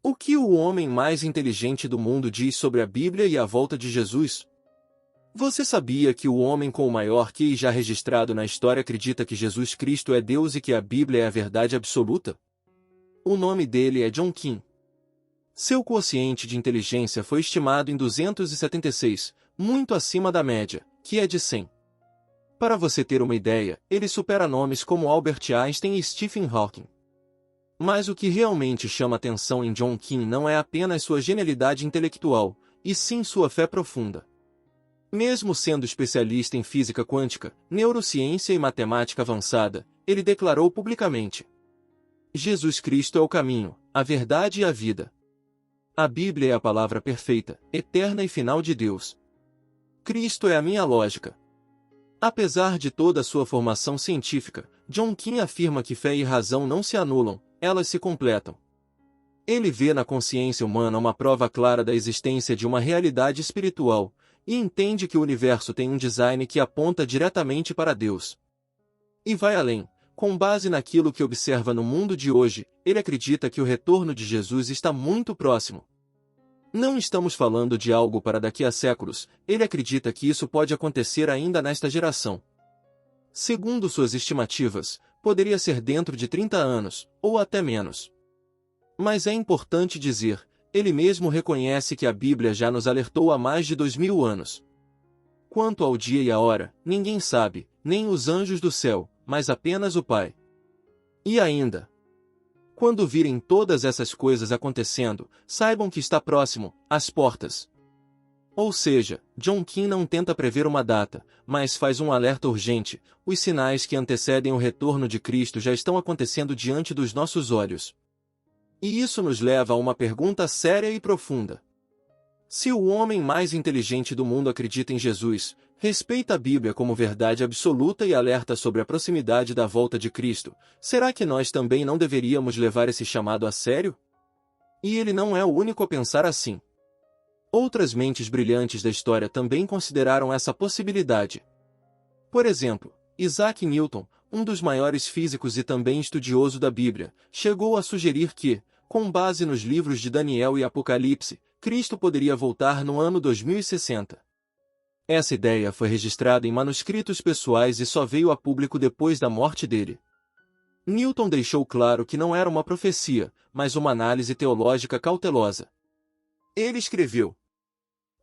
O que o homem mais inteligente do mundo diz sobre a Bíblia e a volta de Jesus? Você sabia que o homem com o maior QI já registrado na história acredita que Jesus Cristo é Deus e que a Bíblia é a verdade absoluta? O nome dele é John King. Seu quociente de inteligência foi estimado em 276, muito acima da média, que é de 100. Para você ter uma ideia, ele supera nomes como Albert Einstein e Stephen Hawking. Mas o que realmente chama atenção em John King não é apenas sua genialidade intelectual, e sim sua fé profunda. Mesmo sendo especialista em física quântica, neurociência e matemática avançada, ele declarou publicamente: Jesus Cristo é o caminho, a verdade e a vida. A Bíblia é a palavra perfeita, eterna e final de Deus. Cristo é a minha lógica. Apesar de toda a sua formação científica, John King afirma que fé e razão não se anulam, elas se completam. Ele vê na consciência humana uma prova clara da existência de uma realidade espiritual, e entende que o universo tem um design que aponta diretamente para Deus. E vai além. Com base naquilo que observa no mundo de hoje, ele acredita que o retorno de Jesus está muito próximo. Não estamos falando de algo para daqui a séculos, ele acredita que isso pode acontecer ainda nesta geração. Segundo suas estimativas, poderia ser dentro de 30 anos, ou até menos. Mas é importante dizer, ele mesmo reconhece que a Bíblia já nos alertou há mais de 2000 anos. Quanto ao dia e a hora, ninguém sabe, nem os anjos do céu, mas apenas o Pai. E ainda, quando virem todas essas coisas acontecendo, saibam que está próximo, às portas. Ou seja, John King não tenta prever uma data, mas faz um alerta urgente: os sinais que antecedem o retorno de Cristo já estão acontecendo diante dos nossos olhos. E isso nos leva a uma pergunta séria e profunda. Se o homem mais inteligente do mundo acredita em Jesus, respeita a Bíblia como verdade absoluta e alerta sobre a proximidade da volta de Cristo, será que nós também não deveríamos levar esse chamado a sério? E ele não é o único a pensar assim. Outras mentes brilhantes da história também consideraram essa possibilidade. Por exemplo, Isaac Newton, um dos maiores físicos e também estudioso da Bíblia, chegou a sugerir que, com base nos livros de Daniel e Apocalipse, Cristo poderia voltar no ano 2060. Essa ideia foi registrada em manuscritos pessoais e só veio a público depois da morte dele. Newton deixou claro que não era uma profecia, mas uma análise teológica cautelosa. Ele escreveu: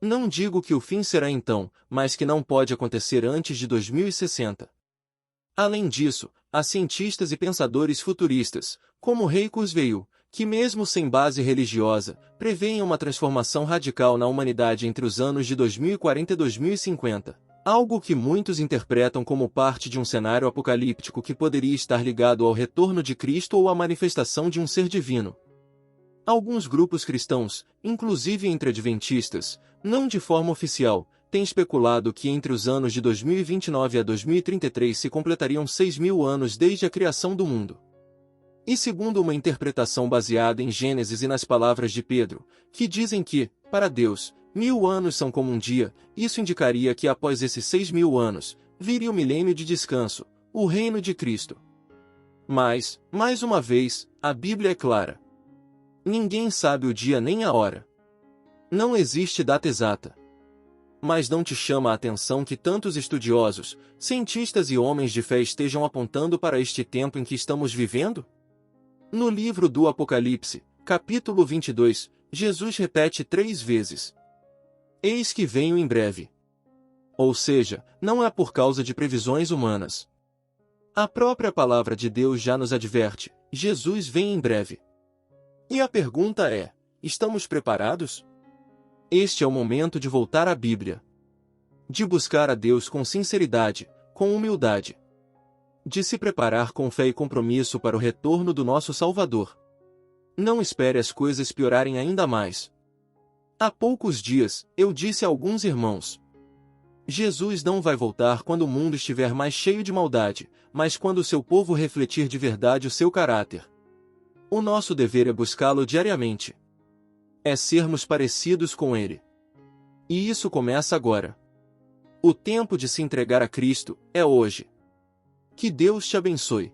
não digo que o fim será então, mas que não pode acontecer antes de 2060. Além disso, há cientistas e pensadores futuristas, como Ray Kurzweil, que mesmo sem base religiosa, prevêem uma transformação radical na humanidade entre os anos de 2040 e 2050, algo que muitos interpretam como parte de um cenário apocalíptico que poderia estar ligado ao retorno de Cristo ou à manifestação de um ser divino. Alguns grupos cristãos, inclusive entre adventistas, não de forma oficial, têm especulado que entre os anos de 2029 a 2033 se completariam 6.000 anos desde a criação do mundo. E segundo uma interpretação baseada em Gênesis e nas palavras de Pedro, que dizem que, para Deus, 1000 anos são como um dia, isso indicaria que após esses 6.000 anos, viria o milênio de descanso, o reino de Cristo. Mas, mais uma vez, a Bíblia é clara. Ninguém sabe o dia nem a hora. Não existe data exata. Mas não te chama a atenção que tantos estudiosos, cientistas e homens de fé estejam apontando para este tempo em que estamos vivendo? No livro do Apocalipse, capítulo 22, Jesus repete 3 vezes: eis que venho em breve. Ou seja, não é por causa de previsões humanas. A própria palavra de Deus já nos adverte: Jesus vem em breve. E a pergunta é: estamos preparados? Este é o momento de voltar à Bíblia. De buscar a Deus com sinceridade, com humildade. De se preparar com fé e compromisso para o retorno do nosso Salvador. Não espere as coisas piorarem ainda mais. Há poucos dias, eu disse a alguns irmãos: Jesus não vai voltar quando o mundo estiver mais cheio de maldade, mas quando o seu povo refletir de verdade o seu caráter. O nosso dever é buscá-lo diariamente. É sermos parecidos com ele. E isso começa agora. O tempo de se entregar a Cristo é hoje. Que Deus te abençoe.